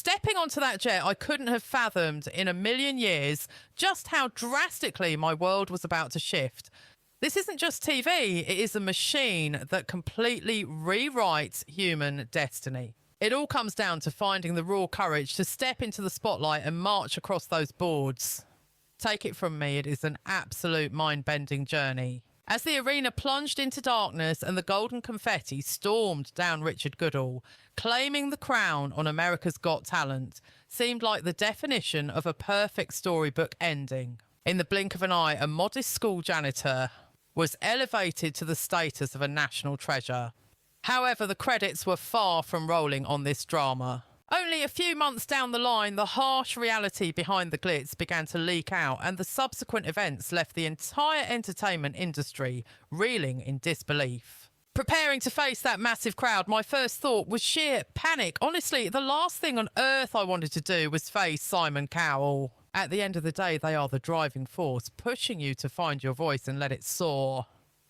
Stepping onto that jet, I couldn't have fathomed in a million years just how drastically my world was about to shift. This isn't just TV, it is a machine that completely rewrites human destiny. It all comes down to finding the raw courage to step into the spotlight and march across those boards. Take it from me, it is an absolute mind-bending journey. As the arena plunged into darkness and the golden confetti stormed down Richard Goodall, claiming the crown on America's Got Talent seemed like the definition of a perfect storybook ending. In the blink of an eye, a modest school janitor was elevated to the status of a national treasure. However, the credits were far from rolling on this drama. Only a few months down the line, the harsh reality behind the glitz began to leak out, and the subsequent events left the entire entertainment industry reeling in disbelief. Preparing to face that massive crowd, my first thought was sheer panic. Honestly, the last thing on earth I wanted to do was face Simon Cowell. At the end of the day, they are the driving force, pushing you to find your voice and let it soar.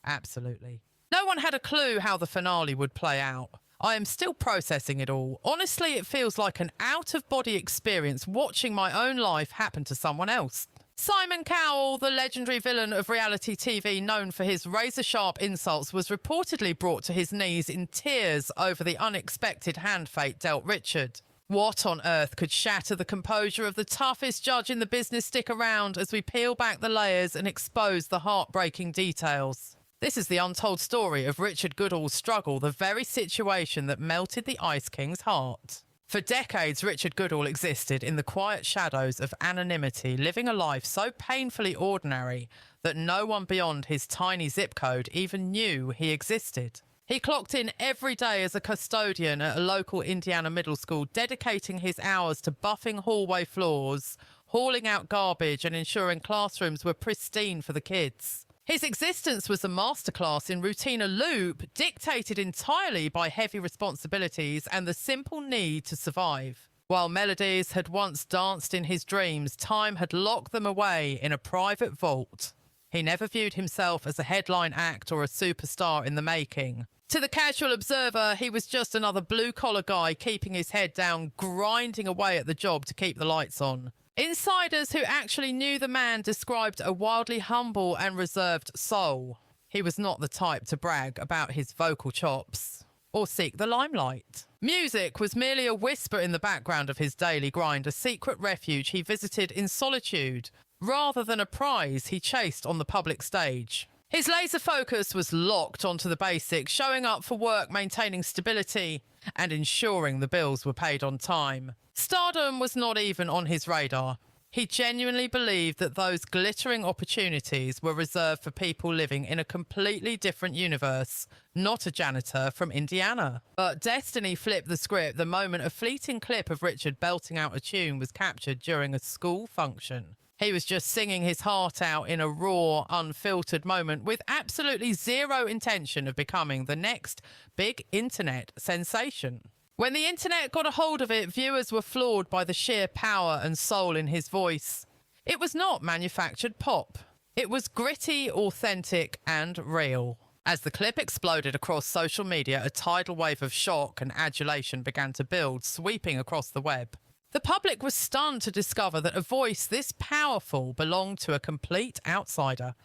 Absolutely. No one had a clue how the finale would play out. I am still processing it all. Honestly, it feels like an out-of-body experience watching my own life happen to someone else. Simon Cowell, the legendary villain of reality TV known for his razor-sharp insults, was reportedly brought to his knees in tears over the unexpected hand fate dealt Richard. What on earth could shatter the composure of the toughest judge in the business? Stick around as we peel back the layers and expose the heartbreaking details. This is the untold story of Richard Goodall's struggle, the very situation that melted the Ice King's heart. For decades, Richard Goodall existed in the quiet shadows of anonymity, living a life so painfully ordinary that no one beyond his tiny zip code even knew he existed. He clocked in every day as a custodian at a local Indiana middle school, dedicating his hours to buffing hallway floors, hauling out garbage and ensuring classrooms were pristine for the kids. His existence was a masterclass in routine, a loop dictated entirely by heavy responsibilities and the simple need to survive. While melodies had once danced in his dreams, time had locked them away in a private vault. He never viewed himself as a headline act or a superstar in the making. To the casual observer, he was just another blue-collar guy keeping his head down, grinding away at the job to keep the lights on. Insiders who actually knew the man described a wildly humble and reserved soul. He was not the type to brag about his vocal chops or seek the limelight. Music was merely a whisper in the background of his daily grind, a secret refuge he visited in solitude, rather than a prize he chased on the public stage. His laser focus was locked onto the basics, showing up for work, maintaining stability, and ensuring the bills were paid on time. Stardom was not even on his radar. He genuinely believed that those glittering opportunities were reserved for people living in a completely different universe, not a janitor from Indiana. But destiny flipped the script the moment a fleeting clip of Richard belting out a tune was captured during a school function. He was just singing his heart out in a raw, unfiltered moment with absolutely zero intention of becoming the next big internet sensation. When the internet got a hold of it, viewers were floored by the sheer power and soul in his voice. It was not manufactured pop. It was gritty, authentic, and real. As the clip exploded across social media, a tidal wave of shock and adulation began to build, sweeping across the web. The public was stunned to discover that a voice this powerful belonged to a complete outsider.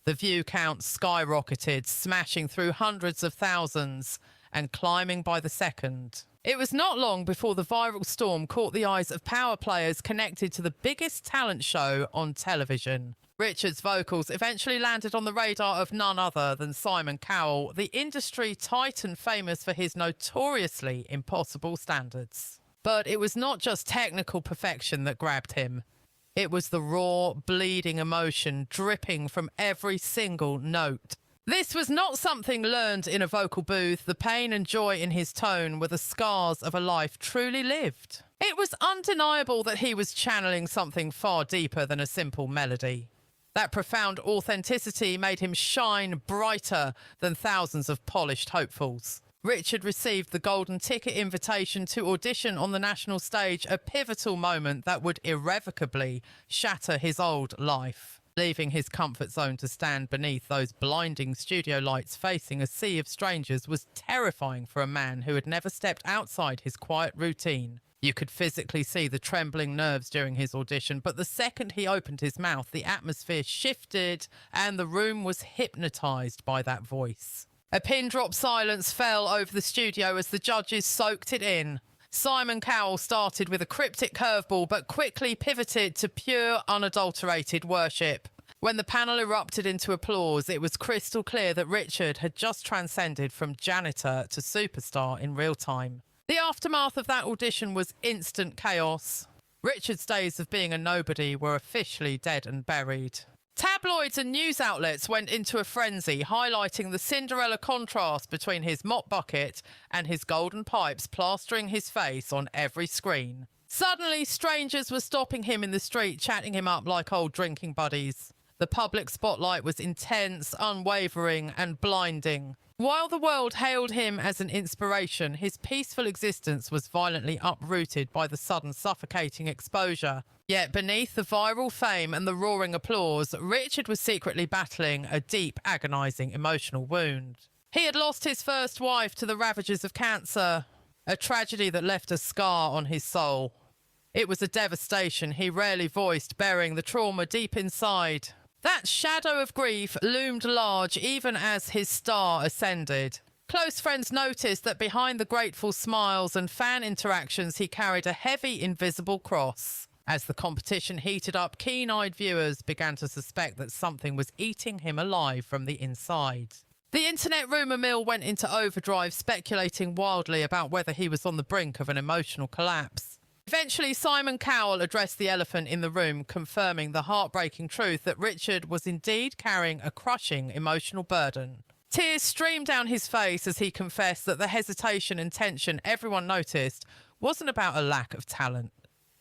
The view count skyrocketed, smashing through hundreds of thousands and climbing by the second. It was not long before the viral storm caught the eyes of power players connected to the biggest talent show on television. Richard's vocals eventually landed on the radar of none other than Simon Cowell, the industry titan famous for his notoriously impossible standards. But it was not just technical perfection that grabbed him. It was the raw, bleeding emotion dripping from every single note. This was not something learned in a vocal booth. The pain and joy in his tone were the scars of a life truly lived. It was undeniable that he was channeling something far deeper than a simple melody. That profound authenticity made him shine brighter than thousands of polished hopefuls. Richard received the golden ticket invitation to audition on the national stage, a pivotal moment that would irrevocably shatter his old life. Leaving his comfort zone to stand beneath those blinding studio lights facing a sea of strangers was terrifying for a man who had never stepped outside his quiet routine. You could physically see the trembling nerves during his audition, but the second he opened his mouth, the atmosphere shifted and the room was hypnotised by that voice. A pin-drop silence fell over the studio as the judges soaked it in. Simon Cowell started with a cryptic curveball but quickly pivoted to pure, unadulterated worship. When the panel erupted into applause, it was crystal clear that Richard had just transcended from janitor to superstar in real time. The aftermath of that audition was instant chaos. Richard's days of being a nobody were officially dead and buried. Tabloids and news outlets went into a frenzy, highlighting the Cinderella contrast between his mop bucket and his golden pipes plastering his face on every screen. Suddenly, strangers were stopping him in the street, chatting him up like old drinking buddies. The public spotlight was intense, unwavering, and blinding. While the world hailed him as an inspiration, his peaceful existence was violently uprooted by the sudden suffocating exposure. Yet beneath the viral fame and the roaring applause, Richard was secretly battling a deep, agonising emotional wound. He had lost his first wife to the ravages of cancer, a tragedy that left a scar on his soul. It was a devastation he rarely voiced, burying the trauma deep inside. That shadow of grief loomed large even as his star ascended. Close friends noticed that behind the grateful smiles and fan interactions, he carried a heavy, invisible cross. As the competition heated up, keen-eyed viewers began to suspect that something was eating him alive from the inside. The internet rumour mill went into overdrive, speculating wildly about whether he was on the brink of an emotional collapse. Eventually, Simon Cowell addressed the elephant in the room, confirming the heartbreaking truth that Richard was indeed carrying a crushing emotional burden. Tears streamed down his face as he confessed that the hesitation and tension everyone noticed wasn't about a lack of talent.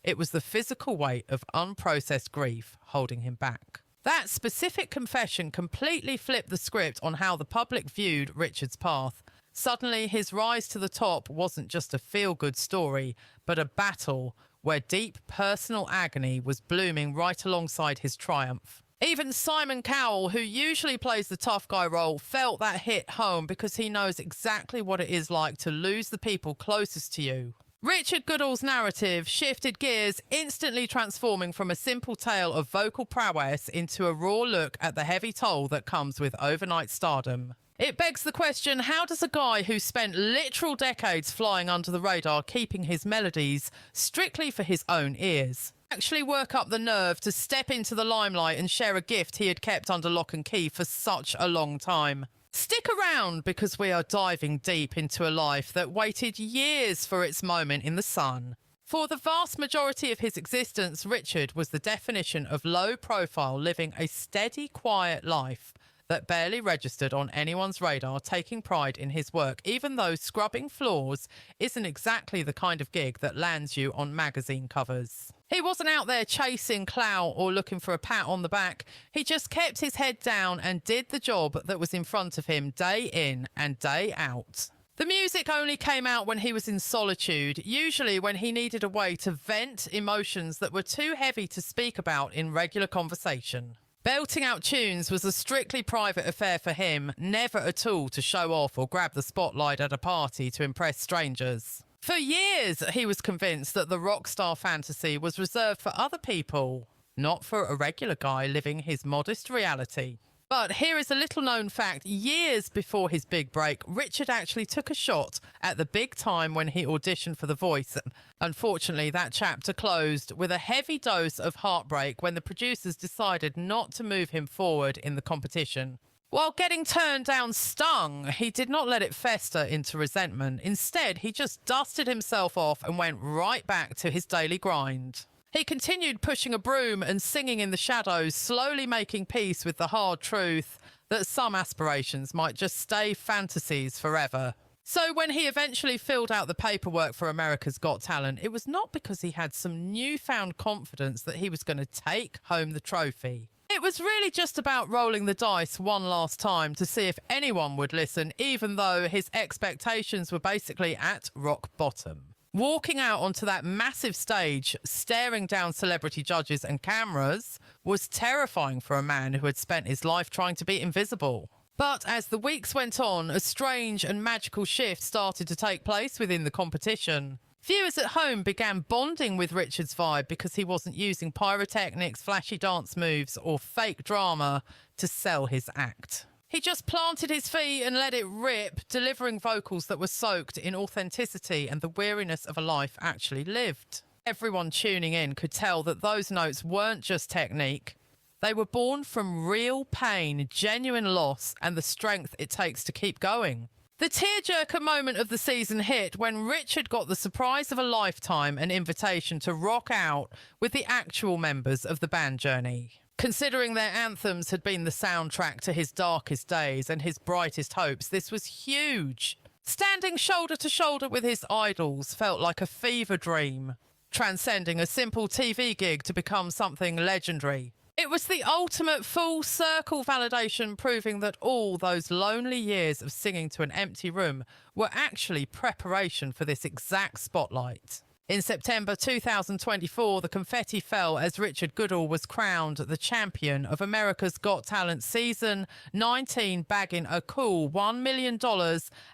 It was the physical weight of unprocessed grief holding him back. That specific confession completely flipped the script on how the public viewed Richard's path. Suddenly, his rise to the top wasn't just a feel-good story, but a battle where deep personal agony was blooming right alongside his triumph. Even Simon Cowell, who usually plays the tough guy role, felt that hit home because he knows exactly what it is like to lose the people closest to you. Richard Goodall's narrative shifted gears, instantly transforming from a simple tale of vocal prowess into a raw look at the heavy toll that comes with overnight stardom. It begs the question, how does a guy who spent literal decades flying under the radar, keeping his melodies strictly for his own ears, actually work up the nerve to step into the limelight and share a gift he had kept under lock and key for such a long time? Stick around, because we are diving deep into a life that waited years for its moment in the sun. For the vast majority of his existence, Richard was the definition of low profile, living a steady, quiet life that barely registered on anyone's radar, taking pride in his work, even though scrubbing floors isn't exactly the kind of gig that lands you on magazine covers. He wasn't out there chasing clout or looking for a pat on the back. He just kept his head down and did the job that was in front of him day in and day out. The music only came out when he was in solitude, usually when he needed a way to vent emotions that were too heavy to speak about in regular conversation. Belting out tunes was a strictly private affair for him, never a tool to show off or grab the spotlight at a party to impress strangers. For years, he was convinced that the rock star fantasy was reserved for other people, not for a regular guy living his modest reality. But here is a little-known fact. Years before his big break, Richard actually took a shot at the big time when he auditioned for The Voice. Unfortunately, that chapter closed with a heavy dose of heartbreak when the producers decided not to move him forward in the competition. While getting turned down stung, he did not let it fester into resentment. Instead, he just dusted himself off and went right back to his daily grind. He continued pushing a broom and singing in the shadows, slowly making peace with the hard truth that some aspirations might just stay fantasies forever. So when he eventually filled out the paperwork for America's Got Talent, it was not because he had some newfound confidence that he was going to take home the trophy. It was really just about rolling the dice one last time to see if anyone would listen, even though his expectations were basically at rock bottom. Walking out onto that massive stage, staring down celebrity judges and cameras, was terrifying for a man who had spent his life trying to be invisible. But as the weeks went on, a strange and magical shift started to take place within the competition. Viewers at home began bonding with Richard's vibe because he wasn't using pyrotechnics, flashy dance moves, or fake drama to sell his act. He just planted his feet and let it rip, delivering vocals that were soaked in authenticity and the weariness of a life actually lived. Everyone tuning in could tell that those notes weren't just technique. They were born from real pain, genuine loss, and the strength it takes to keep going. The tearjerker moment of the season hit when Richard got the surprise of a lifetime, an invitation to rock out with the actual members of the band Journey. Considering their anthems had been the soundtrack to his darkest days and his brightest hopes, this was huge. Standing shoulder to shoulder with his idols felt like a fever dream, transcending a simple TV gig to become something legendary. It was the ultimate full circle validation, proving that all those lonely years of singing to an empty room were actually preparation for this exact spotlight. In September 2024, the confetti fell as Richard Goodall was crowned the champion of America's Got Talent Season 19, bagging a cool $1 million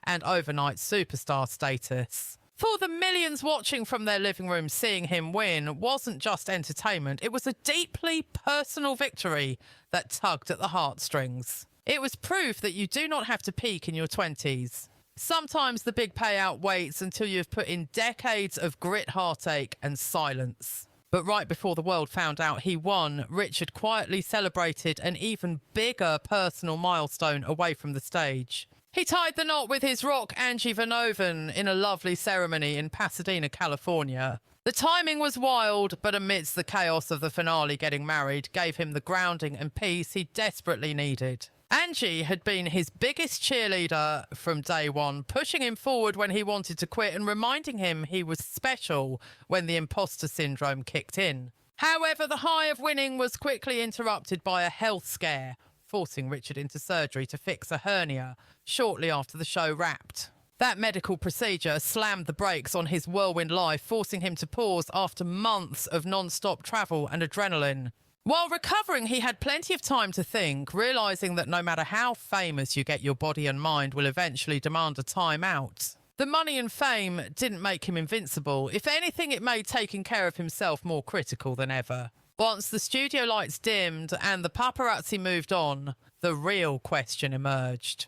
and overnight superstar status. For the millions watching from their living rooms, seeing him win wasn't just entertainment, it was a deeply personal victory that tugged at the heartstrings. It was proof that you do not have to peak in your 20s. Sometimes the big payout waits until you've put in decades of grit, heartache, and silence. But right before the world found out he won, Richard quietly celebrated an even bigger personal milestone away from the stage. He tied the knot with his rock Angie Vanoven in a lovely ceremony in Pasadena, California. The timing was wild, but amidst the chaos of the finale, getting married gave him the grounding and peace he desperately needed. Angie had been his biggest cheerleader from day one, pushing him forward when he wanted to quit and reminding him he was special when the imposter syndrome kicked in. However, the high of winning was quickly interrupted by a health scare, forcing Richard into surgery to fix a hernia shortly after the show wrapped. That medical procedure slammed the brakes on his whirlwind life, forcing him to pause after months of non-stop travel and adrenaline. While recovering, he had plenty of time to think, realising that no matter how famous you get, your body and mind will eventually demand a time out. The money and fame didn't make him invincible. If anything, it made taking care of himself more critical than ever. Once the studio lights dimmed and the paparazzi moved on, the real question emerged.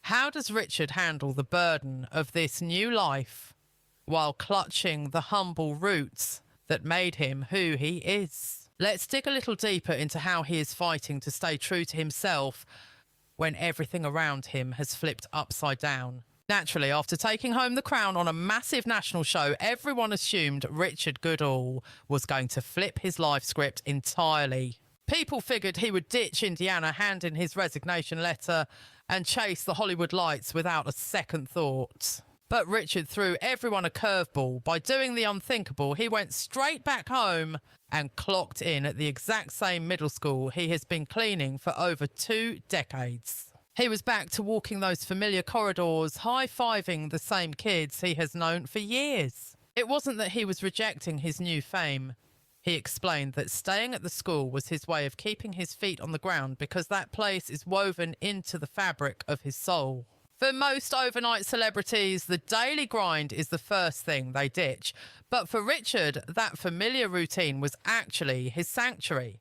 How does Richard handle the burden of this new life while clutching the humble roots that made him who he is? Let's dig a little deeper into how he is fighting to stay true to himself when everything around him has flipped upside down. Naturally, after taking home the crown on a massive national show, everyone assumed Richard Goodall was going to flip his life script entirely. People figured he would ditch Indiana, hand in his resignation letter, and chase the Hollywood lights without a second thought. But Richard threw everyone a curveball. By doing the unthinkable, he went straight back home and clocked in at the exact same middle school he has been cleaning for over 2 decades. He was back to walking those familiar corridors, high-fiving the same kids he has known for years. It wasn't that he was rejecting his new fame. He explained that staying at the school was his way of keeping his feet on the ground because that place is woven into the fabric of his soul. For most overnight celebrities, the daily grind is the first thing they ditch. But for Richard, that familiar routine was actually his sanctuary.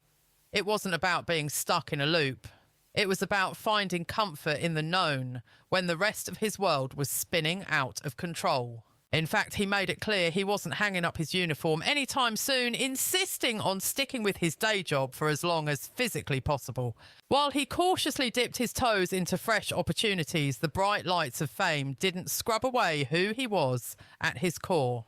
It wasn't about being stuck in a loop. It was about finding comfort in the known when the rest of his world was spinning out of control. In fact, he made it clear he wasn't hanging up his uniform anytime soon, insisting on sticking with his day job for as long as physically possible. While he cautiously dipped his toes into fresh opportunities, the bright lights of fame didn't scrub away who he was at his core.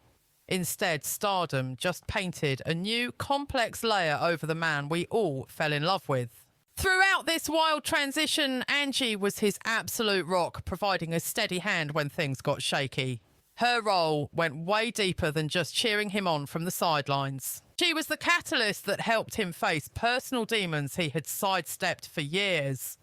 Instead, stardom just painted a new, complex layer over the man we all fell in love with. Throughout this wild transition, Angie was his absolute rock, providing a steady hand when things got shaky. Her role went way deeper than just cheering him on from the sidelines. She was the catalyst that helped him face personal demons he had sidestepped for years.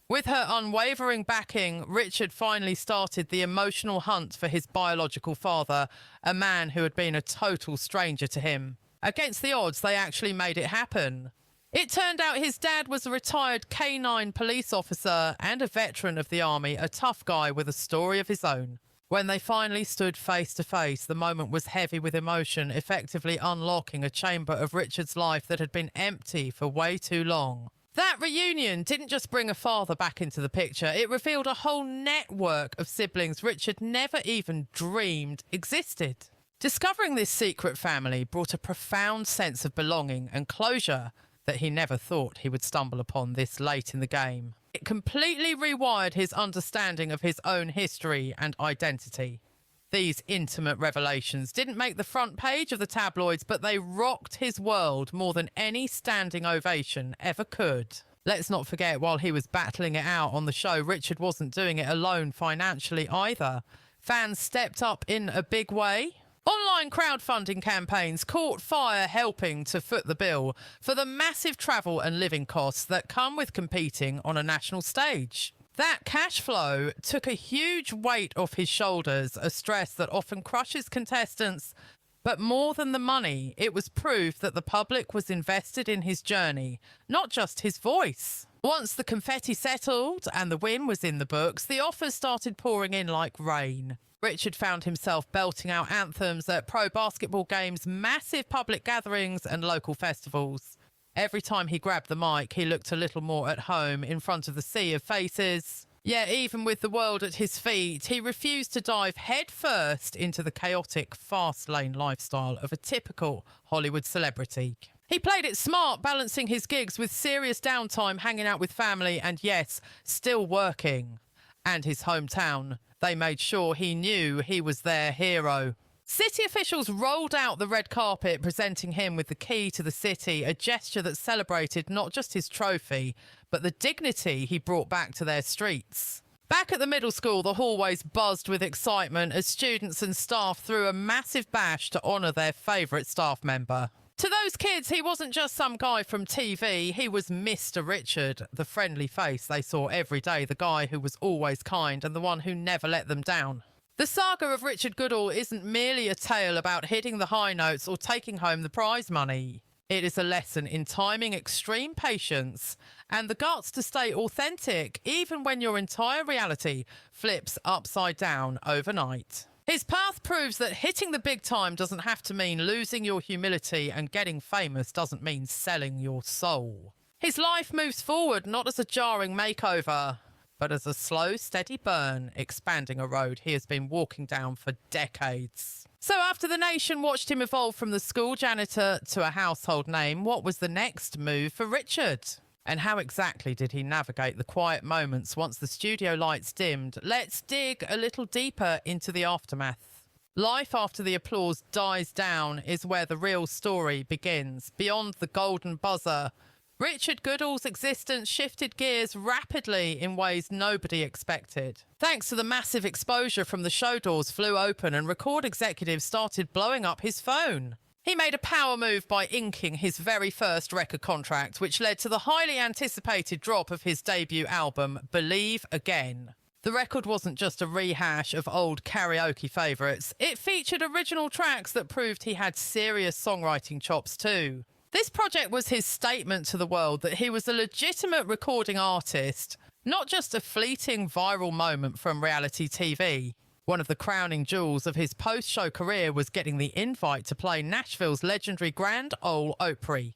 With her unwavering backing, Richard finally started the emotional hunt for his biological father, a man who had been a total stranger to him. Against the odds, they actually made it happen. It turned out his dad was a retired K-9 police officer and a veteran of the army, a tough guy with a story of his own. When they finally stood face to face, the moment was heavy with emotion, effectively unlocking a chamber of Richard's life that had been empty for way too long. That reunion didn't just bring a father back into the picture, it revealed a whole network of siblings Richard never even dreamed existed. Discovering this secret family brought a profound sense of belonging and closure that he never thought he would stumble upon this late in the game. It completely rewired his understanding of his own history and identity. These intimate revelations didn't make the front page of the tabloids, but they rocked his world more than any standing ovation ever could. Let's not forget, while he was battling it out on the show, Richard wasn't doing it alone financially either. Fans stepped up in a big way. Online crowdfunding campaigns caught fire, helping to foot the bill for the massive travel and living costs that come with competing on a national stage. That cash flow took a huge weight off his shoulders, a stress that often crushes contestants. But more than the money, it was proof that the public was invested in his journey, not just his voice. Once the confetti settled and the win was in the books, the offers started pouring in like rain. Richard found himself belting out anthems at pro basketball games, massive public gatherings and local festivals. Every time he grabbed the mic, he looked a little more at home in front of the sea of faces. Yet even with the world at his feet, he refused to dive headfirst into the chaotic, fast-lane lifestyle of a typical Hollywood celebrity. He played it smart, balancing his gigs with serious downtime, hanging out with family and, yes, still working. And his hometown. They made sure he knew he was their hero. City officials rolled out the red carpet, presenting him with the key to the city, a gesture that celebrated not just his trophy, but the dignity he brought back to their streets. Back at the middle school, the hallways buzzed with excitement as students and staff threw a massive bash to honour their favourite staff member. To those kids, he wasn't just some guy from TV, he was Mr. Richard, the friendly face they saw every day, the guy who was always kind and the one who never let them down. The saga of Richard Goodall isn't merely a tale about hitting the high notes or taking home the prize money. It is a lesson in timing, extreme patience, and the guts to stay authentic, even when your entire reality flips upside down overnight. His path proves that hitting the big time doesn't have to mean losing your humility, and getting famous doesn't mean selling your soul. His life moves forward not as a jarring makeover, but as a slow, steady burn, expanding a road he has been walking down for decades. So after the nation watched him evolve from the school janitor to a household name, what was the next move for Richard? And how exactly did he navigate the quiet moments once the studio lights dimmed? Let's dig a little deeper into the aftermath. Life after the applause dies down is where the real story begins. Beyond the golden buzzer, Richard Goodall's existence shifted gears rapidly in ways nobody expected. Thanks to the massive exposure from the show doors flew open and record executives started blowing up his phone. He made a power move by inking his very first record contract, which led to the highly anticipated drop of his debut album, Believe Again. The record wasn't just a rehash of old karaoke favourites. It featured original tracks that proved he had serious songwriting chops too. This project was his statement to the world that he was a legitimate recording artist, not just a fleeting viral moment from reality TV. One of the crowning jewels of his post-show career was getting the invite to play Nashville's legendary Grand Ole Opry.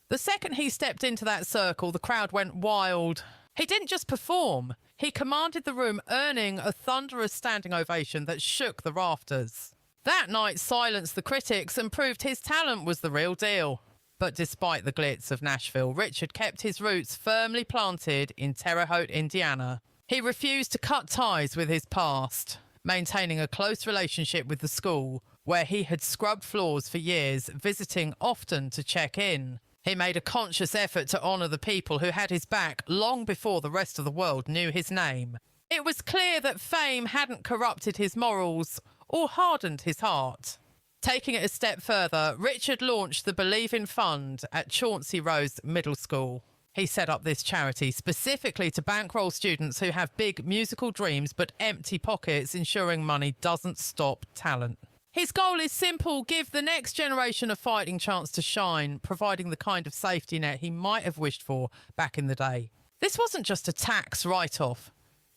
The second he stepped into that circle, the crowd went wild. He didn't just perform, he commanded the room, earning a thunderous standing ovation that shook the rafters. That night silenced the critics and proved his talent was the real deal. But despite the glitz of Nashville, Richard kept his roots firmly planted in Terre Haute, Indiana. He refused to cut ties with his past, maintaining a close relationship with the school, where he had scrubbed floors for years, visiting often to check in. He made a conscious effort to honour the people who had his back long before the rest of the world knew his name. It was clear that fame hadn't corrupted his morals or hardened his heart. Taking it a step further, Richard launched the Believe In Fund at Chauncey Rose Middle School. He set up this charity specifically to bankroll students who have big musical dreams but empty pockets, ensuring money doesn't stop talent. His goal is simple: give the next generation a fighting chance to shine, providing the kind of safety net he might have wished for back in the day. This wasn't just a tax write-off.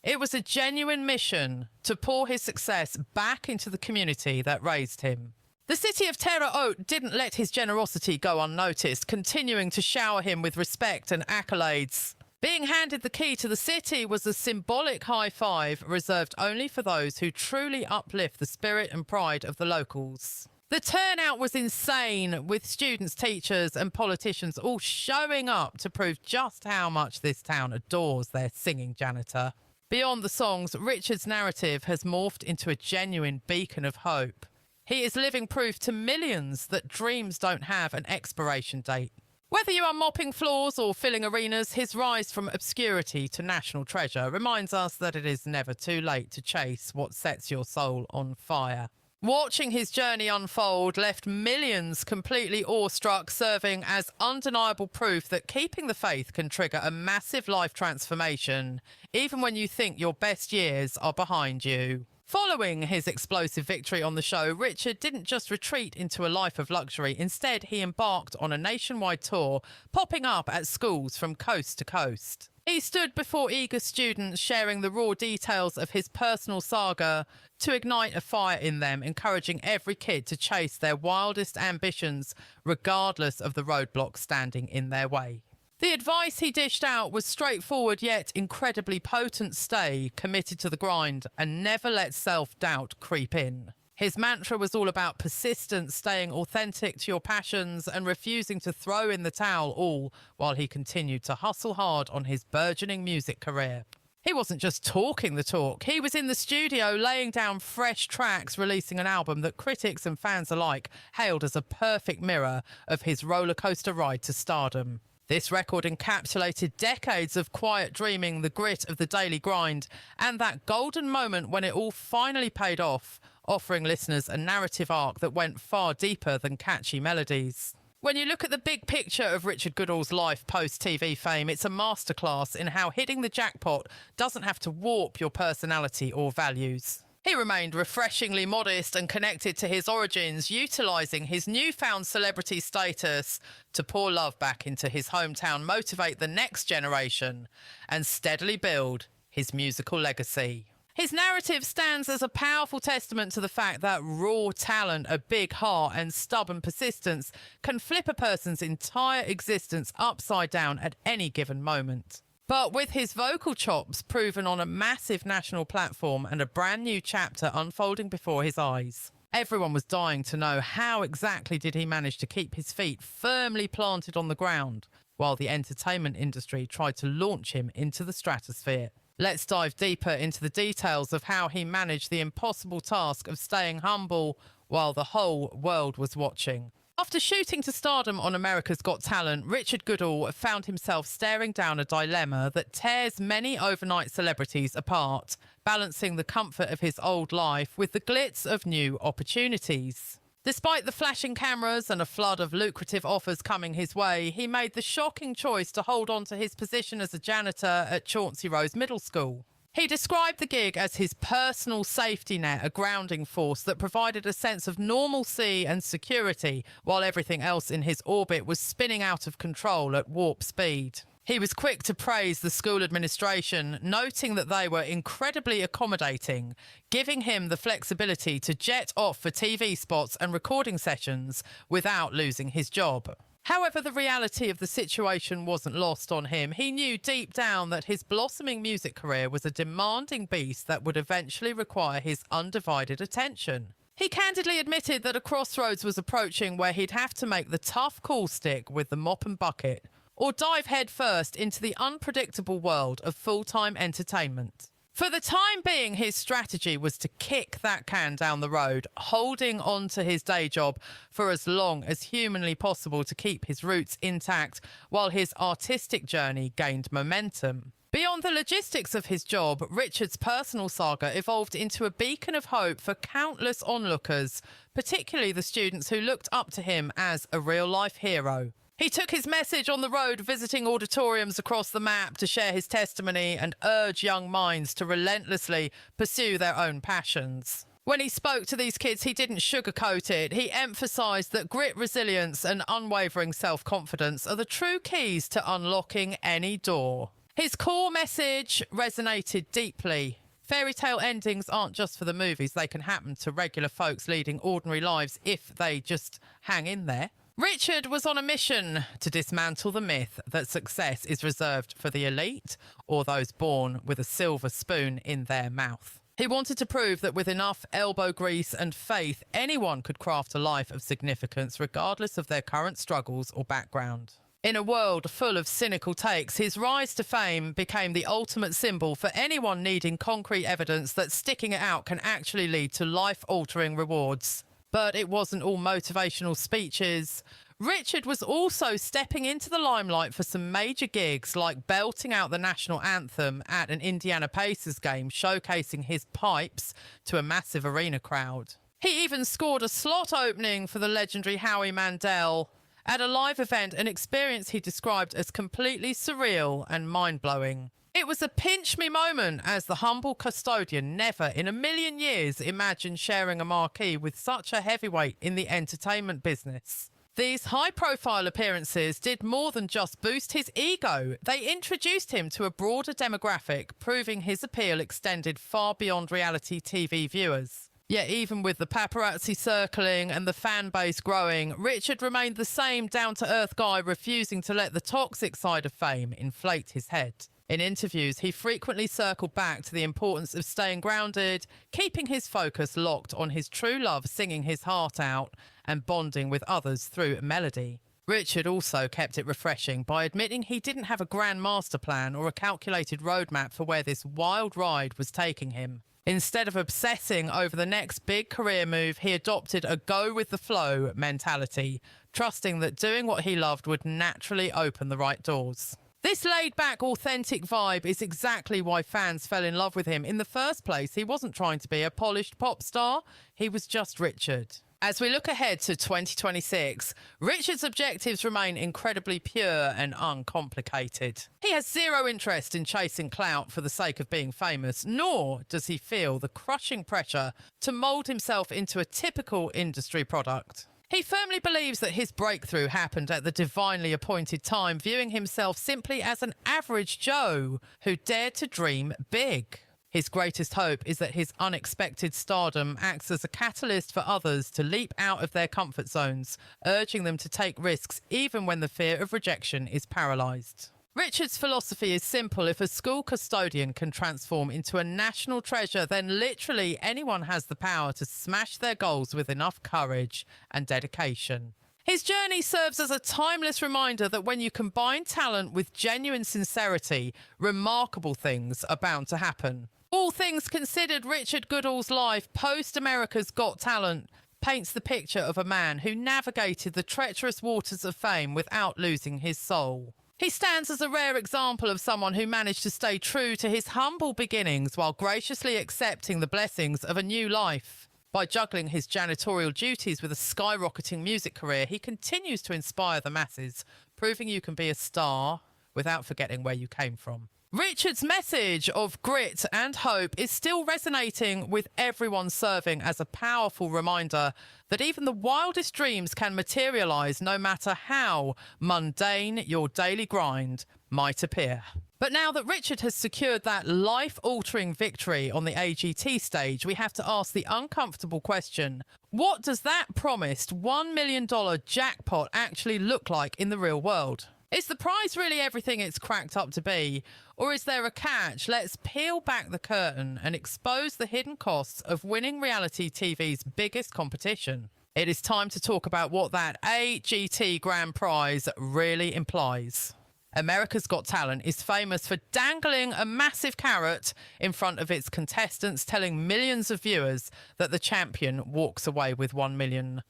It was a genuine mission to pour his success back into the community that raised him. The city of Terre Haute didn't let his generosity go unnoticed, continuing to shower him with respect and accolades. Being handed the key to the city was a symbolic high five reserved only for those who truly uplift the spirit and pride of the locals. The turnout was insane, with students, teachers and politicians all showing up to prove just how much this town adores their singing janitor. Beyond the songs, Richard's narrative has morphed into a genuine beacon of hope. He is living proof to millions that dreams don't have an expiration date. Whether you are mopping floors or filling arenas, his rise from obscurity to national treasure reminds us that it is never too late to chase what sets your soul on fire. Watching his journey unfold left millions completely awestruck, serving as undeniable proof that keeping the faith can trigger a massive life transformation, even when you think your best years are behind you. Following his explosive victory on the show, Richard didn't just retreat into a life of luxury. Instead, he embarked on a nationwide tour, popping up at schools from coast to coast. He stood before eager students, sharing the raw details of his personal saga to ignite a fire in them, encouraging every kid to chase their wildest ambitions, regardless of the roadblocks standing in their way. The advice he dished out was straightforward yet incredibly potent. Stay committed to the grind and never let self-doubt creep in. His mantra was all about persistence, staying authentic to your passions and refusing to throw in the towel, all while he continued to hustle hard on his burgeoning music career. He wasn't just talking the talk, he was in the studio laying down fresh tracks, releasing an album that critics and fans alike hailed as a perfect mirror of his rollercoaster ride to stardom. This record encapsulated decades of quiet dreaming, the grit of the daily grind, and that golden moment when it all finally paid off, offering listeners a narrative arc that went far deeper than catchy melodies. When you look at the big picture of Richard Goodall's life post-TV fame, it's a masterclass in how hitting the jackpot doesn't have to warp your personality or values. He remained refreshingly modest and connected to his origins, utilising his newfound celebrity status to pour love back into his hometown, motivate the next generation, and steadily build his musical legacy. His narrative stands as a powerful testament to the fact that raw talent, a big heart, and stubborn persistence can flip a person's entire existence upside down at any given moment. But with his vocal chops proven on a massive national platform and a brand new chapter unfolding before his eyes, everyone was dying to know how exactly did he manage to keep his feet firmly planted on the ground while the entertainment industry tried to launch him into the stratosphere. Let's dive deeper into the details of how he managed the impossible task of staying humble while the whole world was watching. After shooting to stardom on America's Got Talent, Richard Goodall found himself staring down a dilemma that tears many overnight celebrities apart, balancing the comfort of his old life with the glitz of new opportunities. Despite the flashing cameras and a flood of lucrative offers coming his way, he made the shocking choice to hold on to his position as a janitor at Chauncey Rose Middle School. He described the gig as his personal safety net, a grounding force that provided a sense of normalcy and security while everything else in his orbit was spinning out of control at warp speed. He was quick to praise the school administration, noting that they were incredibly accommodating, giving him the flexibility to jet off for TV spots and recording sessions without losing his job. However, the reality of the situation wasn't lost on him. He knew deep down that his blossoming music career was a demanding beast that would eventually require his undivided attention. He candidly admitted that a crossroads was approaching where he'd have to make the tough call stick with the mop and bucket, or dive headfirst into the unpredictable world of full-time entertainment. For the time being, his strategy was to kick that can down the road, holding on to his day job for as long as humanly possible to keep his roots intact while his artistic journey gained momentum. Beyond the logistics of his job, Richard's personal saga evolved into a beacon of hope for countless onlookers, particularly the students who looked up to him as a real-life hero. He took his message on the road, visiting auditoriums across the map to share his testimony and urge young minds to relentlessly pursue their own passions. When he spoke to these kids, he didn't sugarcoat it. He emphasised that grit, resilience and unwavering self-confidence are the true keys to unlocking any door. His core message resonated deeply. Fairy tale endings aren't just for the movies. They can happen to regular folks leading ordinary lives if they just hang in there. Richard was on a mission to dismantle the myth that success is reserved for the elite or those born with a silver spoon in their mouth. He wanted to prove that with enough elbow grease and faith, anyone could craft a life of significance regardless of their current struggles or background. In a world full of cynical takes, his rise to fame became the ultimate symbol for anyone needing concrete evidence that sticking it out can actually lead to life-altering rewards. But it wasn't all motivational speeches. Richard was also stepping into the limelight for some major gigs, like belting out the national anthem at an Indiana Pacers game, showcasing his pipes to a massive arena crowd. He even scored a slot opening for the legendary Howie Mandel at a live event, an experience he described as completely surreal and mind-blowing. It was a pinch-me moment, as the humble custodian never in a million years imagined sharing a marquee with such a heavyweight in the entertainment business. These high-profile appearances did more than just boost his ego. They introduced him to a broader demographic, proving his appeal extended far beyond reality TV viewers. Yet even with the paparazzi circling and the fan base growing, Richard remained the same down-to-earth guy, refusing to let the toxic side of fame inflate his head. In interviews, he frequently circled back to the importance of staying grounded, keeping his focus locked on his true love, singing his heart out, and bonding with others through melody. Richard also kept it refreshing by admitting he didn't have a grand master plan or a calculated roadmap for where this wild ride was taking him. Instead of obsessing over the next big career move, he adopted a go-with-the-flow mentality, trusting that doing what he loved would naturally open the right doors. This laid-back, authentic vibe is exactly why fans fell in love with him. In the first place, he wasn't trying to be a polished pop star. He was just Richard. As we look ahead to 2026, Richard's objectives remain incredibly pure and uncomplicated. He has zero interest in chasing clout for the sake of being famous, nor does he feel the crushing pressure to mould himself into a typical industry product. He firmly believes that his breakthrough happened at the divinely appointed time, viewing himself simply as an average Joe who dared to dream big. His greatest hope is that his unexpected stardom acts as a catalyst for others to leap out of their comfort zones, urging them to take risks even when the fear of rejection is paralysed. Richard's philosophy is simple. If a school custodian can transform into a national treasure, then literally anyone has the power to smash their goals with enough courage and dedication. His journey serves as a timeless reminder that when you combine talent with genuine sincerity, remarkable things are bound to happen. All things considered, Richard Goodall's life post-America's Got Talent paints the picture of a man who navigated the treacherous waters of fame without losing his soul. He stands as a rare example of someone who managed to stay true to his humble beginnings while graciously accepting the blessings of a new life. By juggling his janitorial duties with a skyrocketing music career, he continues to inspire the masses, proving you can be a star without forgetting where you came from. Richard's message of grit and hope is still resonating with everyone, serving as a powerful reminder that even the wildest dreams can materialise, no matter how mundane your daily grind might appear. But now that Richard has secured that life-altering victory on the AGT stage, we have to ask the uncomfortable question: what does that promised $1 million jackpot actually look like in the real world? Is the prize really everything it's cracked up to be? Or is there a catch? Let's peel back the curtain and expose the hidden costs of winning reality TV's biggest competition. It is time to talk about what that AGT grand prize really implies. America's Got Talent is famous for dangling a massive carrot in front of its contestants, telling millions of viewers that the champion walks away with $1 million.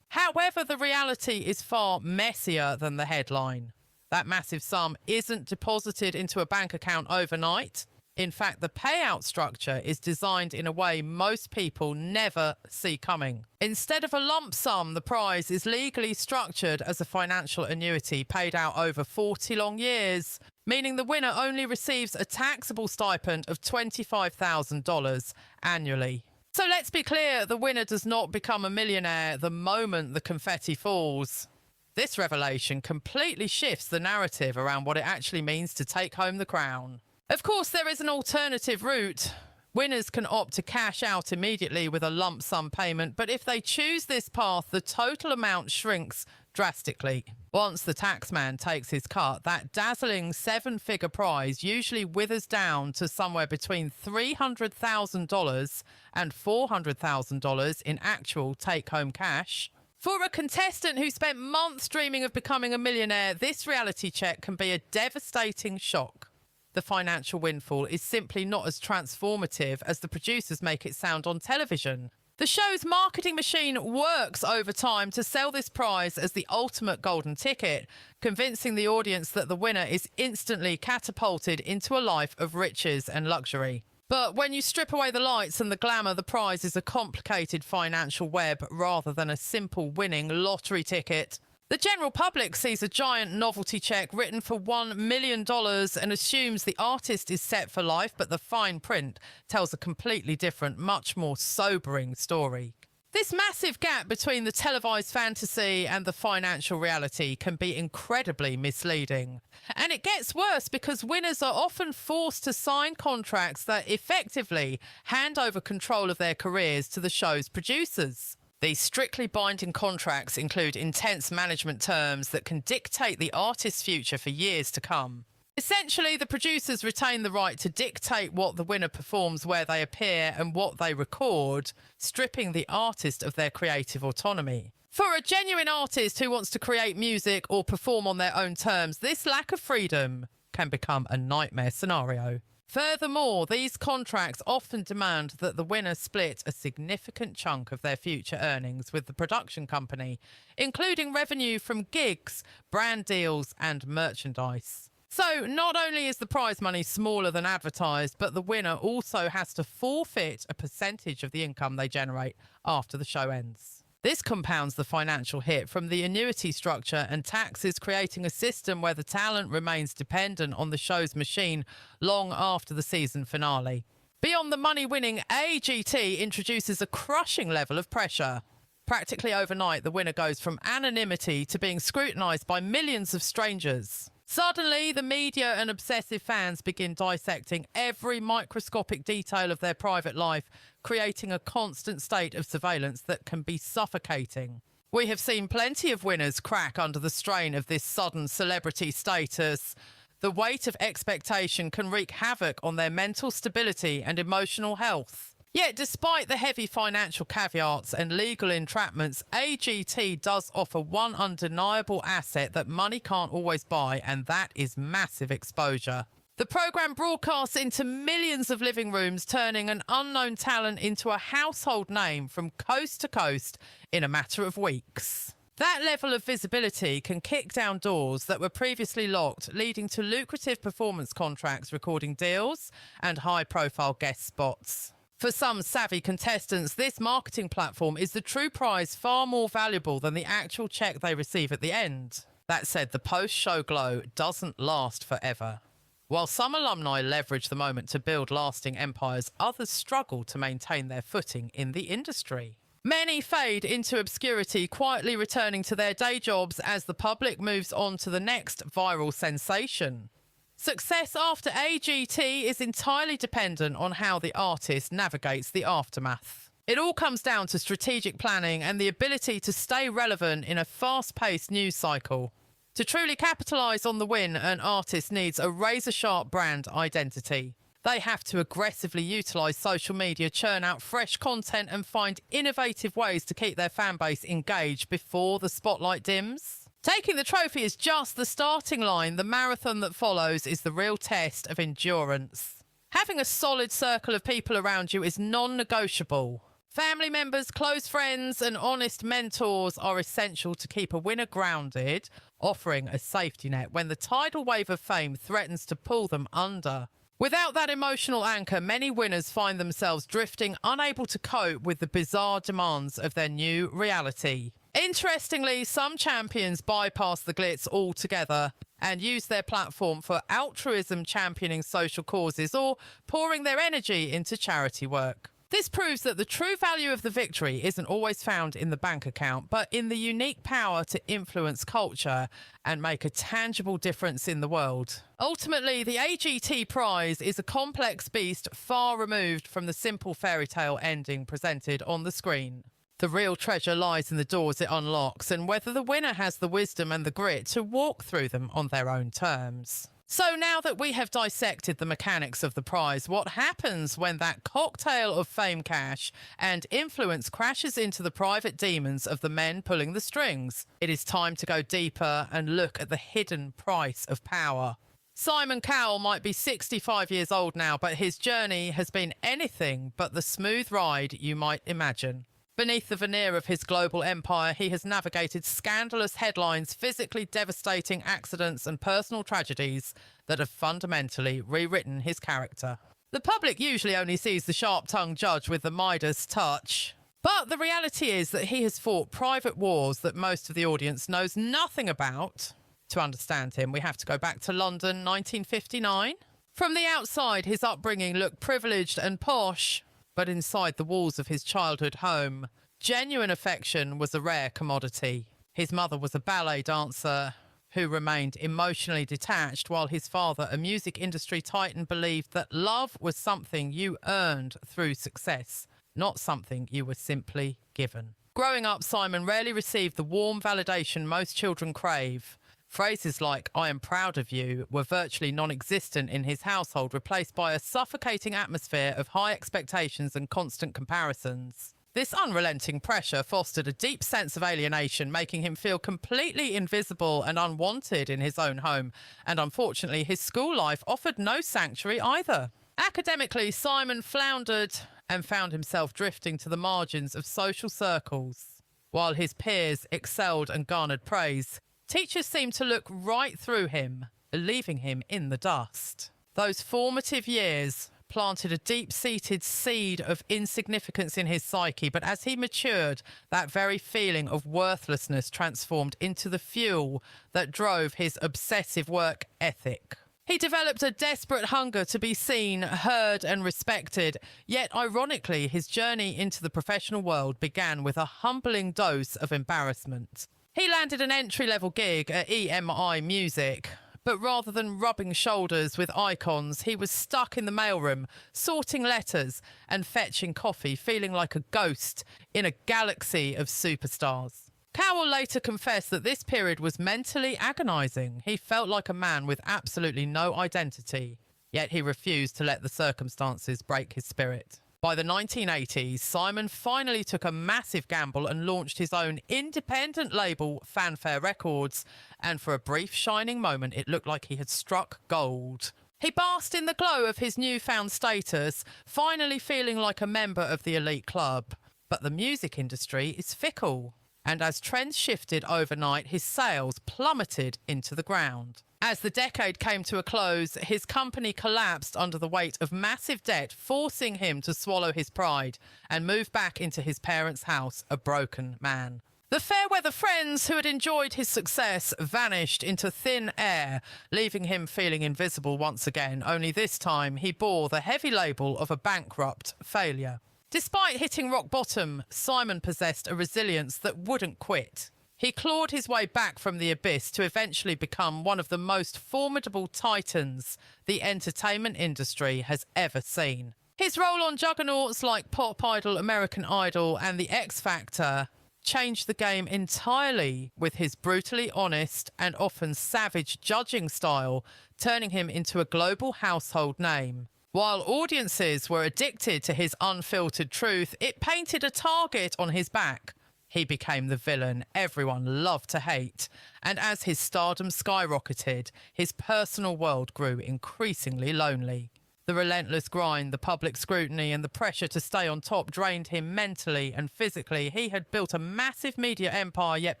However, the reality is far messier than the headline. That massive sum isn't deposited into a bank account overnight. In fact, the payout structure is designed in a way most people never see coming. Instead of a lump sum, the prize is legally structured as a financial annuity paid out over 40 long years, meaning the winner only receives a taxable stipend of $25,000 annually. So let's be clear, the winner does not become a millionaire the moment the confetti falls. This revelation completely shifts the narrative around what it actually means to take home the crown. Of course, there is an alternative route. Winners can opt to cash out immediately with a lump sum payment, but if they choose this path, the total amount shrinks drastically. Once the taxman takes his cut, that dazzling seven-figure prize usually withers down to somewhere between $300,000 and $400,000 in actual take-home cash. For a contestant who spent months dreaming of becoming a millionaire, this reality check can be a devastating shock. The financial windfall is simply not as transformative as the producers make it sound on television. The show's marketing machine works over time to sell this prize as the ultimate golden ticket, convincing the audience that the winner is instantly catapulted into a life of riches and luxury. But when you strip away the lights and the glamour, the prize is a complicated financial web rather than a simple winning lottery ticket. The general public sees a giant novelty check written for $1 million and assumes the artist is set for life, but the fine print tells a completely different, much more sobering story. This massive gap between the televised fantasy and the financial reality can be incredibly misleading. And it gets worse because winners are often forced to sign contracts that effectively hand over control of their careers to the show's producers. These strictly binding contracts include intense management terms that can dictate the artist's future for years to come. Essentially, the producers retain the right to dictate what the winner performs, where they appear, and what they record, stripping the artist of their creative autonomy. For a genuine artist who wants to create music or perform on their own terms, this lack of freedom can become a nightmare scenario. Furthermore, these contracts often demand that the winner split a significant chunk of their future earnings with the production company, including revenue from gigs, brand deals, and merchandise. So, not only is the prize money smaller than advertised, but the winner also has to forfeit a percentage of the income they generate after the show ends. This compounds the financial hit from the annuity structure and taxes, creating a system where the talent remains dependent on the show's machine long after the season finale. Beyond the money-winning, AGT introduces a crushing level of pressure. Practically overnight, the winner goes from anonymity to being scrutinised by millions of strangers. Suddenly, the media and obsessive fans begin dissecting every microscopic detail of their private life, creating a constant state of surveillance that can be suffocating. We have seen plenty of winners crack under the strain of this sudden celebrity status. The weight of expectation can wreak havoc on their mental stability and emotional health. Yet, despite the heavy financial caveats and legal entrapments, AGT does offer one undeniable asset that money can't always buy, and that is massive exposure. The programme broadcasts into millions of living rooms, turning an unknown talent into a household name from coast to coast in a matter of weeks. That level of visibility can kick down doors that were previously locked, leading to lucrative performance contracts, recording deals, and high-profile guest spots. For some savvy contestants, this marketing platform is the true prize, far more valuable than the actual check they receive at the end. That said, the post-show glow doesn't last forever. While some alumni leverage the moment to build lasting empires, others struggle to maintain their footing in the industry. Many fade into obscurity, quietly returning to their day jobs as the public moves on to the next viral sensation. Success after AGT is entirely dependent on how the artist navigates the aftermath. It all comes down to strategic planning and the ability to stay relevant in a fast-paced news cycle. To truly capitalise on the win, an artist needs a razor-sharp brand identity. They have to aggressively utilise social media, churn out fresh content and find innovative ways to keep their fan base engaged before the spotlight dims. Taking the trophy is just the starting line. The marathon that follows is the real test of endurance. Having a solid circle of people around you is non-negotiable. Family members, close friends, and honest mentors are essential to keep a winner grounded, offering a safety net when the tidal wave of fame threatens to pull them under. Without that emotional anchor, many winners find themselves drifting, unable to cope with the bizarre demands of their new reality. Interestingly, some champions bypass the glitz altogether and use their platform for altruism, championing social causes, or pouring their energy into charity work. This proves that the true value of the victory isn't always found in the bank account, but in the unique power to influence culture and make a tangible difference in the world. Ultimately, the AGT prize is a complex beast far removed from the simple fairy tale ending presented on the screen. The real treasure lies in the doors it unlocks and whether the winner has the wisdom and the grit to walk through them on their own terms. So now that we have dissected the mechanics of the prize, what happens when that cocktail of fame, cash and influence crashes into the private demons of the men pulling the strings? It is time to go deeper and look at the hidden price of power. Simon Cowell might be 65 years old now, but his journey has been anything but the smooth ride you might imagine. Beneath the veneer of his global empire, he has navigated scandalous headlines, physically devastating accidents and personal tragedies that have fundamentally rewritten his character. The public usually only sees the sharp-tongued judge with the Midas touch. But the reality is that he has fought private wars that most of the audience knows nothing about. To understand him, we have to go back to London, 1959. From the outside, his upbringing looked privileged and posh. But inside the walls of his childhood home, genuine affection was a rare commodity. His mother was a ballet dancer who remained emotionally detached, while his father, a music industry titan, believed that love was something you earned through success, not something you were simply given. Growing up, Simon rarely received the warm validation most children crave. Phrases like, "I am proud of you," were virtually non-existent in his household, replaced by a suffocating atmosphere of high expectations and constant comparisons. This unrelenting pressure fostered a deep sense of alienation, making him feel completely invisible and unwanted in his own home, and unfortunately his school life offered no sanctuary either. Academically, Simon floundered and found himself drifting to the margins of social circles. While his peers excelled and garnered praise, teachers seemed to look right through him, leaving him in the dust. Those formative years planted a deep-seated seed of insignificance in his psyche, but as he matured, that very feeling of worthlessness transformed into the fuel that drove his obsessive work ethic. He developed a desperate hunger to be seen, heard and respected, yet ironically, his journey into the professional world began with a humbling dose of embarrassment. He landed an entry-level gig at EMI Music, but rather than rubbing shoulders with icons, he was stuck in the mailroom, sorting letters and fetching coffee, feeling like a ghost in a galaxy of superstars. Cowell later confessed that this period was mentally agonising. He felt like a man with absolutely no identity, yet he refused to let the circumstances break his spirit. By the 1980s, Simon finally took a massive gamble and launched his own independent label, Fanfare Records, and for a brief shining moment, it looked like he had struck gold. He basked in the glow of his newfound status, finally feeling like a member of the elite club. But the music industry is fickle, and as trends shifted overnight, his sales plummeted into the ground. As the decade came to a close, his company collapsed under the weight of massive debt, forcing him to swallow his pride and move back into his parents' house, a broken man. The fair-weather friends who had enjoyed his success vanished into thin air, leaving him feeling invisible once again, only this time he bore the heavy label of a bankrupt failure. Despite hitting rock bottom, Simon possessed a resilience that wouldn't quit. He clawed his way back from the abyss to eventually become one of the most formidable titans the entertainment industry has ever seen. His role on juggernauts like Pop Idol, American Idol and The X Factor changed the game entirely, with his brutally honest and often savage judging style turning him into a global household name. While audiences were addicted to his unfiltered truth, it painted a target on his back. He became the villain everyone loved to hate, and as his stardom skyrocketed, his personal world grew increasingly lonely. The relentless grind, the public scrutiny, and the pressure to stay on top drained him mentally and physically. He had built a massive media empire, yet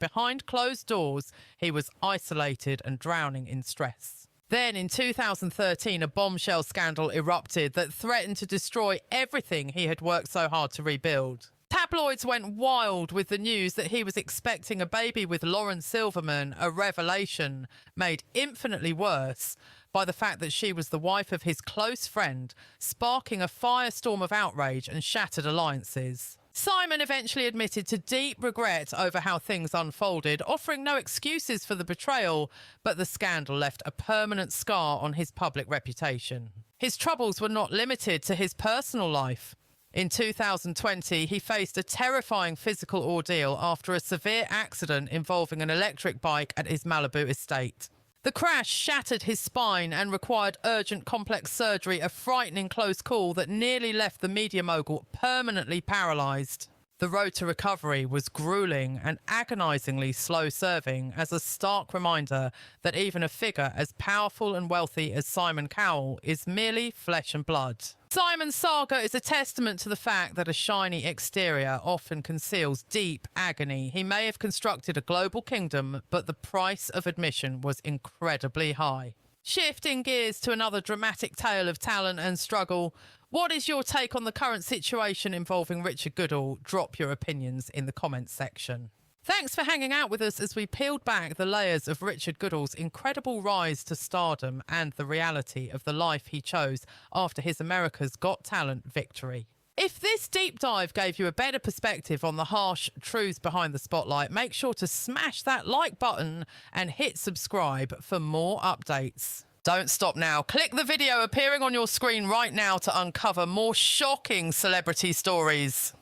behind closed doors, he was isolated and drowning in stress. Then, in 2013, a bombshell scandal erupted that threatened to destroy everything he had worked so hard to rebuild. Tabloids went wild with the news that he was expecting a baby with Lauren Silverman, a revelation made infinitely worse by the fact that she was the wife of his close friend, sparking a firestorm of outrage and shattered alliances. Simon eventually admitted to deep regret over how things unfolded, offering no excuses for the betrayal, but the scandal left a permanent scar on his public reputation. His troubles were not limited to his personal life. In 2020, he faced a terrifying physical ordeal after a severe accident involving an electric bike at his Malibu estate. The crash shattered his spine and required urgent complex surgery, a frightening close call that nearly left the media mogul permanently paralysed. The road to recovery was grueling and agonisingly slow-serving, as a stark reminder that even a figure as powerful and wealthy as Simon Cowell is merely flesh and blood. Simon's saga is a testament to the fact that a shiny exterior often conceals deep agony. He may have constructed a global kingdom, but the price of admission was incredibly high. Shifting gears to another dramatic tale of talent and struggle, what is your take on the current situation involving Richard Goodall? Drop your opinions in the comments section. Thanks for hanging out with us as we peeled back the layers of Richard Goodall's incredible rise to stardom and the reality of the life he chose after his America's Got Talent victory. If this deep dive gave you a better perspective on the harsh truths behind the spotlight, make sure to smash that like button and hit subscribe for more updates. Don't stop now. Click the video appearing on your screen right now to uncover more shocking celebrity stories.